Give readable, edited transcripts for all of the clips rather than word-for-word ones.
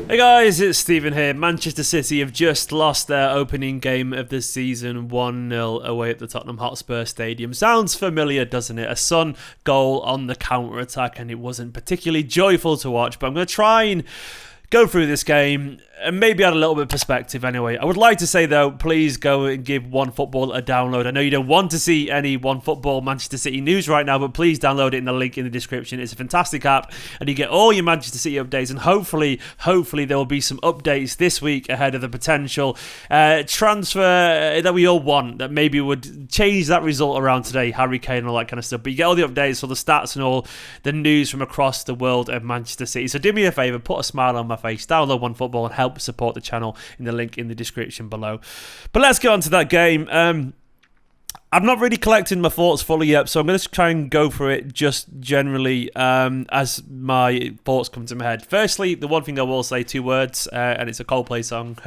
Hey guys, it's Stephen here. Manchester City have just lost their opening game of the season 1-0 away at the Tottenham Hotspur Stadium. Sounds familiar, doesn't it? A Son goal on the counter-attack, and it wasn't particularly joyful to watch, but I'm going to try and go through this game and maybe add a little bit of perspective anyway. I would like to say, though, please go and give OneFootball a download. I know you don't want to see any OneFootball Manchester City news right now, but please download it in the link in the description. It's a fantastic app, and you get all your Manchester City updates, and hopefully there will be some updates this week ahead of the potential transfer that we all want, that maybe would change that result around today, Harry Kane and all that kind of stuff. But you get all the updates, all the stats and all the news from across the world of Manchester City. So do me a favour, put a smile on my face, download OneFootball and help support the channel in the link in the description below. But let's get on to that game. I'm not really collecting my thoughts fully yet, so I'm going to try and go through it just generally as my thoughts come to my head. Firstly, the one thing I will say, 2 words, and it's a Coldplay song,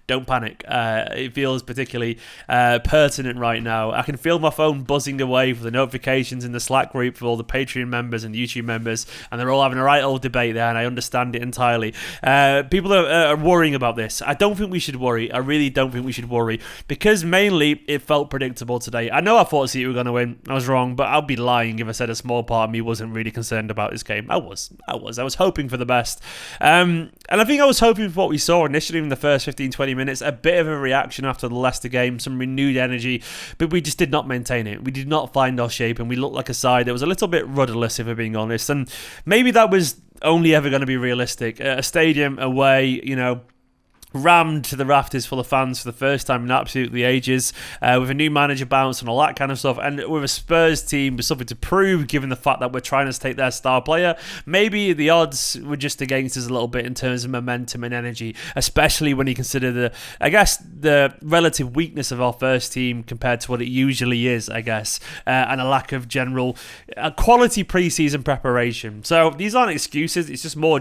Don't Panic. It feels particularly pertinent right now. I can feel my phone buzzing away for the notifications in the Slack group for all the Patreon members and YouTube members, and they're all having a right old debate there, and I understand it entirely. People are worrying about this. I don't think we should worry. I really don't think we should worry, because mainly it felt predictable today. I know I thought City were going to win. I was wrong, but I'd be lying if I said a small part of me wasn't really concerned about this game. I was hoping for the best. And I think I was hoping for what we saw initially in the first 15-20 minutes, a bit of a reaction after the Leicester game, some renewed energy, but we just did not maintain it. We did not find our shape, and we looked like a side that was a little bit rudderless, if we're being honest. And maybe that was only ever going to be realistic. A stadium away, rammed to the rafters full of fans for the first time in absolutely ages, with a new manager bounce and all that kind of stuff, and with a Spurs team with something to prove, given the fact that we're trying to take their star player. Maybe the odds were just against us a little bit in terms of momentum and energy, especially when you consider the relative weakness of our first team compared to what it usually is, and a lack of general quality pre-season preparation. So these aren't excuses, it's just more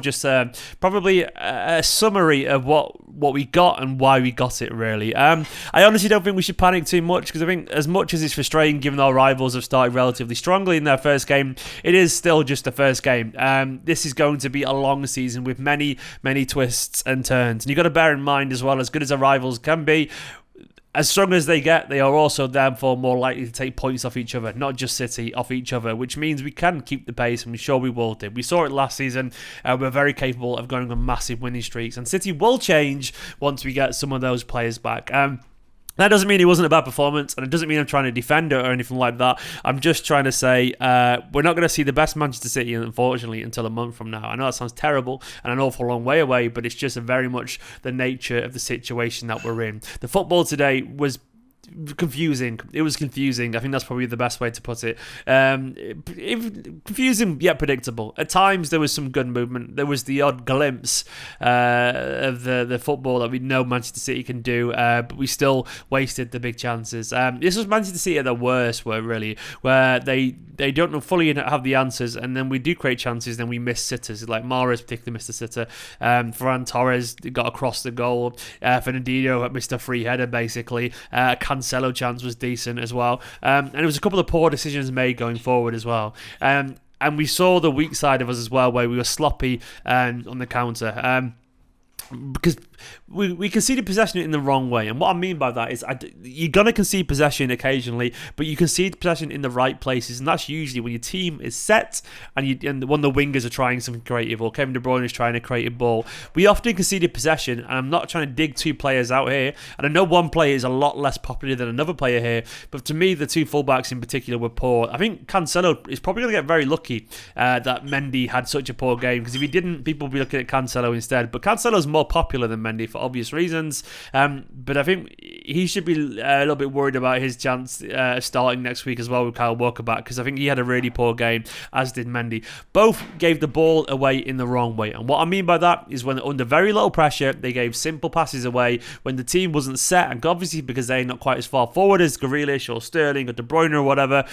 probably a summary of what we got and why we got it, really. I honestly don't think we should panic too much, because I think as much as it's frustrating given our rivals have started relatively strongly in their first game, it is still just the first game. This is going to be a long season with many twists and turns, and you've got to bear in mind as well, as good as our rivals can be, as strong as they get, they are also therefore more likely to take points off each other, not just City, off each other, which means we can keep the pace, and we're sure we will do. We saw it last season. We're very capable of going on massive winning streaks, and City will change once we get some of those players back. That doesn't mean it wasn't a bad performance, and it doesn't mean I'm trying to defend it or anything like that. I'm just trying to say we're not going to see the best Manchester City, unfortunately, until a month from now. I know that sounds terrible and an awful long way away, but it's just very much the nature of the situation that we're in. The football today was confusing. It was confusing. I think that's probably the best way to put it. Confusing yet predictable. At times there was some good movement. There was the odd glimpse of the football that we know Manchester City can do, but we still wasted the big chances. This was Manchester City at their worst, where they don't fully have the answers, and then we do create chances, then we miss sitters. Like Mahrez particularly missed a sitter. Ferran Torres got across the goal. Fernandinho missed a free header, basically. Cancelo chance was decent as well. And there was a couple of poor decisions made going forward as well. And we saw the weak side of us as well, where we were sloppy on the counter. Because we conceded possession in the wrong way, and what I mean by that is you're going to concede possession occasionally, but you concede possession in the right places, and that's usually when your team is set and one of the wingers are trying something creative, or Kevin De Bruyne is trying a creative ball. We often conceded possession, and I'm not trying to dig 2 players out here, and I know one player is a lot less popular than another player here, but to me the 2 fullbacks in particular were poor. I think Cancelo is probably going to get very lucky that Mendy had such a poor game, because if he didn't, people would be looking at Cancelo instead. But Cancelo's more popular than Mendy for obvious reasons, but I think he should be a little bit worried about his chance starting next week as well with Kyle Walker back, because I think he had a really poor game, as did Mendy. Both gave the ball away in the wrong way, and what I mean by that is when under very little pressure they gave simple passes away when the team wasn't set, and obviously because they're not quite as far forward as Grealish or Sterling or De Bruyne or whatever.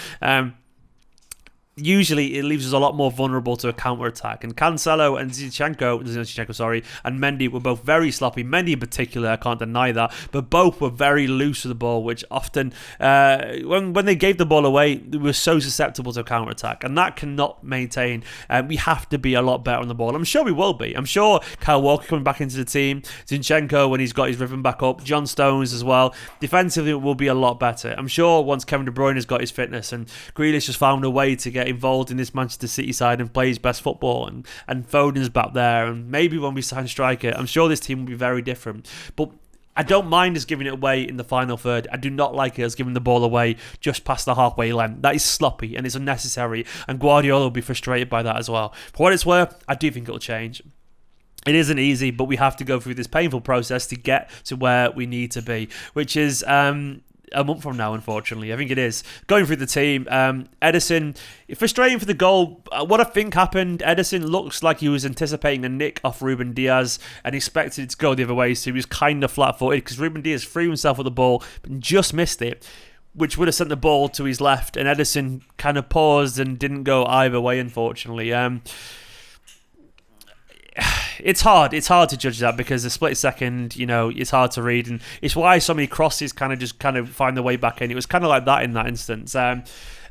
usually it leaves us a lot more vulnerable to a counter-attack. And Cancelo and Zinchenko, and Mendy were both very sloppy. Mendy in particular, I can't deny that, but both were very loose with the ball, which often, when they gave the ball away, they were so susceptible to a counter-attack, and that cannot maintain. We have to be a lot better on the ball. I'm sure we will be. I'm sure Kyle Walker coming back into the team, Zinchenko when he's got his rhythm back up, John Stones as well. Defensively, it will be a lot better. I'm sure once Kevin De Bruyne has got his fitness and Grealish has found a way to get involved in this Manchester City side and play his best football, and Foden's back there, and maybe when we sign a striker, I'm sure this team will be very different. But I don't mind us giving it away in the final third. I do not like us giving the ball away just past the halfway line. That is sloppy and it's unnecessary, and Guardiola will be frustrated by that as well. For what it's worth, I do think it'll change. It isn't easy, but we have to go through this painful process to get to where we need to be, which is a month from now, unfortunately. I think it is. Going through the team, Ederson, frustrating for the goal. What I think happened, Ederson looks like he was anticipating a nick off Ruben Diaz and expected it to go the other way, so he was kind of flat-footed because Ruben Diaz threw himself at the ball but just missed it, which would have sent the ball to his left, and Ederson kind of paused and didn't go either way, unfortunately. It's hard to judge that because the split second, it's hard to read, and it's why so many crosses kind of find their way back in. It was kind of like that in that instance.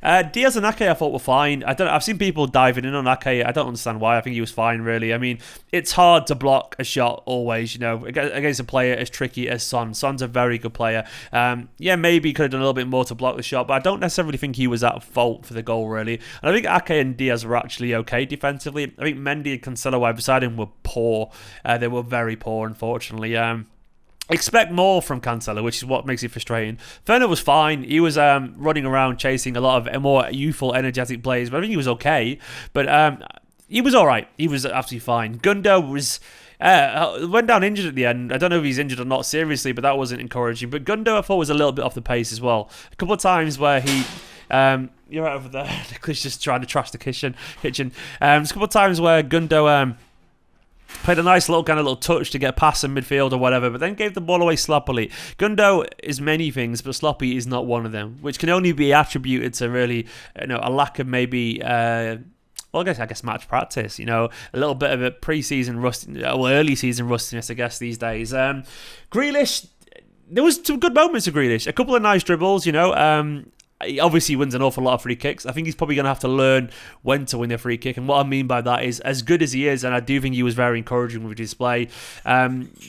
Diaz and Ake I thought were fine. I've seen people diving in on Ake. I don't understand why. I think he was fine, really. I mean, it's hard to block a shot always, against a player as tricky as Son. Son's a very good player. Maybe he could have done a little bit more to block the shot, but I don't necessarily think he was at fault for the goal, really. And I think Ake and Diaz were actually okay defensively. I think Mendy and Cancelo beside him were poor. They were very poor, unfortunately. Expect more from Cancelo, which is what makes it frustrating. Werner was fine. He was running around chasing a lot of more youthful, energetic plays, but I think he was okay. But he was all right. He was absolutely fine. Gundo was went down injured at the end. I don't know if he's injured or not seriously, but that wasn't encouraging. But Gundo, I thought, was a little bit off the pace as well. A couple of times where he... you're right over there. Nicholas just trying to trash the kitchen. There's a couple of times where Gundo... played a nice little touch to get past in midfield or whatever, but then gave the ball away sloppily. Gundo is many things, but sloppy is not one of them, which can only be attributed to really, a lack of maybe, I guess match practice. A little bit of a pre-season early season rustiness, I guess these days. Grealish, there was some good moments of Grealish, a couple of nice dribbles. He obviously wins an awful lot of free kicks. I think he's probably going to have to learn when to win a free kick. And what I mean by that is, as good as he is, and I do think he was very encouraging with his display,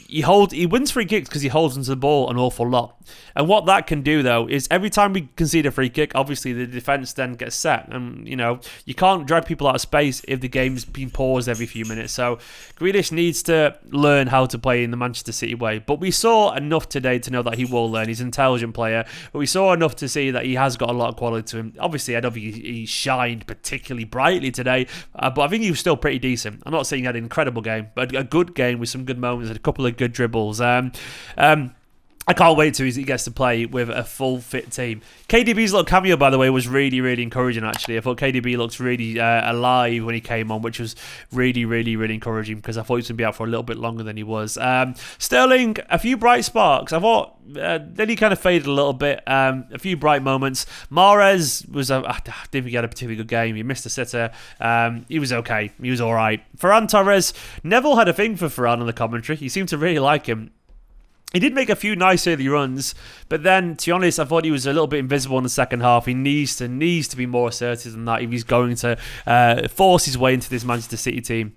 he wins free kicks because he holds onto the ball an awful lot. And what that can do, though, is every time we concede a free kick, obviously the defence then gets set. And, you can't drag people out of space if the game's been paused every few minutes. So Grealish needs to learn how to play in the Manchester City way. But we saw enough today to know that he will learn. He's an intelligent player. But we saw enough to see that he has got a lot of quality to him. Obviously, I don't think he shined particularly brightly today, but I think he was still pretty decent. I'm not saying he had an incredible game, but a good game with some good moments and a couple of good dribbles. I can't wait till he gets to play with a full fit team. KDB's little cameo, by the way, was really, really encouraging, actually. I thought KDB looked really alive when he came on, which was really, really, really encouraging because I thought he was going to be out for a little bit longer than he was. Sterling, a few bright sparks. I thought then he kind of faded a little bit. A few bright moments. Mahrez was, I didn't think he had a particularly good game. He missed a sitter. He was okay. He was all right. Ferran Torres, Neville had a thing for Ferran on the commentary. He seemed to really like him. He did make a few nice early runs, but then, to be honest, I thought he was a little bit invisible in the second half. He needs to be more assertive than that if he's going to force his way into this Manchester City team.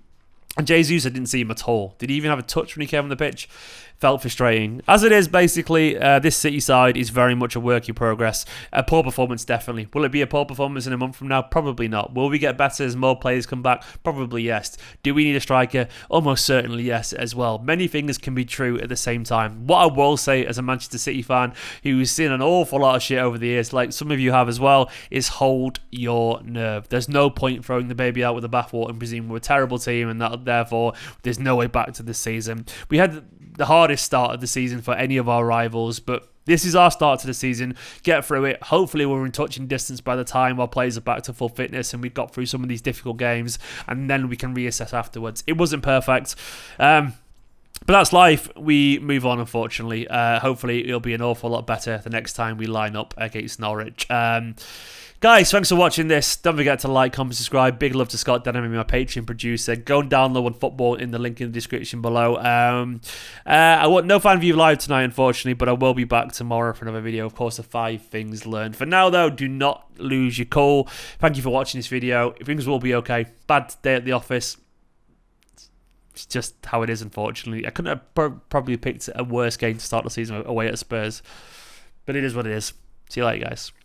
And Jesus, I didn't see him at all. Did he even have a touch when he came on the pitch? Felt frustrating. As it is, basically, this City side is very much a work in progress. A poor performance, definitely. Will it be a poor performance in a month from now? Probably not. Will we get better as more players come back? Probably yes. Do we need a striker? Almost certainly yes as well. Many things can be true at the same time. What I will say as a Manchester City fan who's seen an awful lot of shit over the years, like some of you have as well, is hold your nerve. There's no point throwing the baby out with the bathwater and presuming we're a terrible team and that therefore there's no way back to this season. We had the hardest start of the season for any of our rivals, but this is our start to the season. Get through it. Hopefully we're in touching distance by the time our players are back to full fitness and we've got through some of these difficult games, and then we can reassess afterwards. It wasn't perfect. But that's life. We move on, unfortunately. Hopefully, it'll be an awful lot better the next time we line up against Norwich. Guys, thanks for watching this. Don't forget to like, comment, subscribe. Big love to Scott Denham, my Patreon producer. Go and download One Football in the link in the description below. I want no fan view live tonight, unfortunately, but I will be back tomorrow for another video. Of course, the 5 things learned. For now, though, do not lose your cool. Thank you for watching this video. Things will be okay. Bad day at the office. It's just how it is, unfortunately. I couldn't have probably picked a worse game to start the season away at Spurs. But it is what it is. See you later, guys.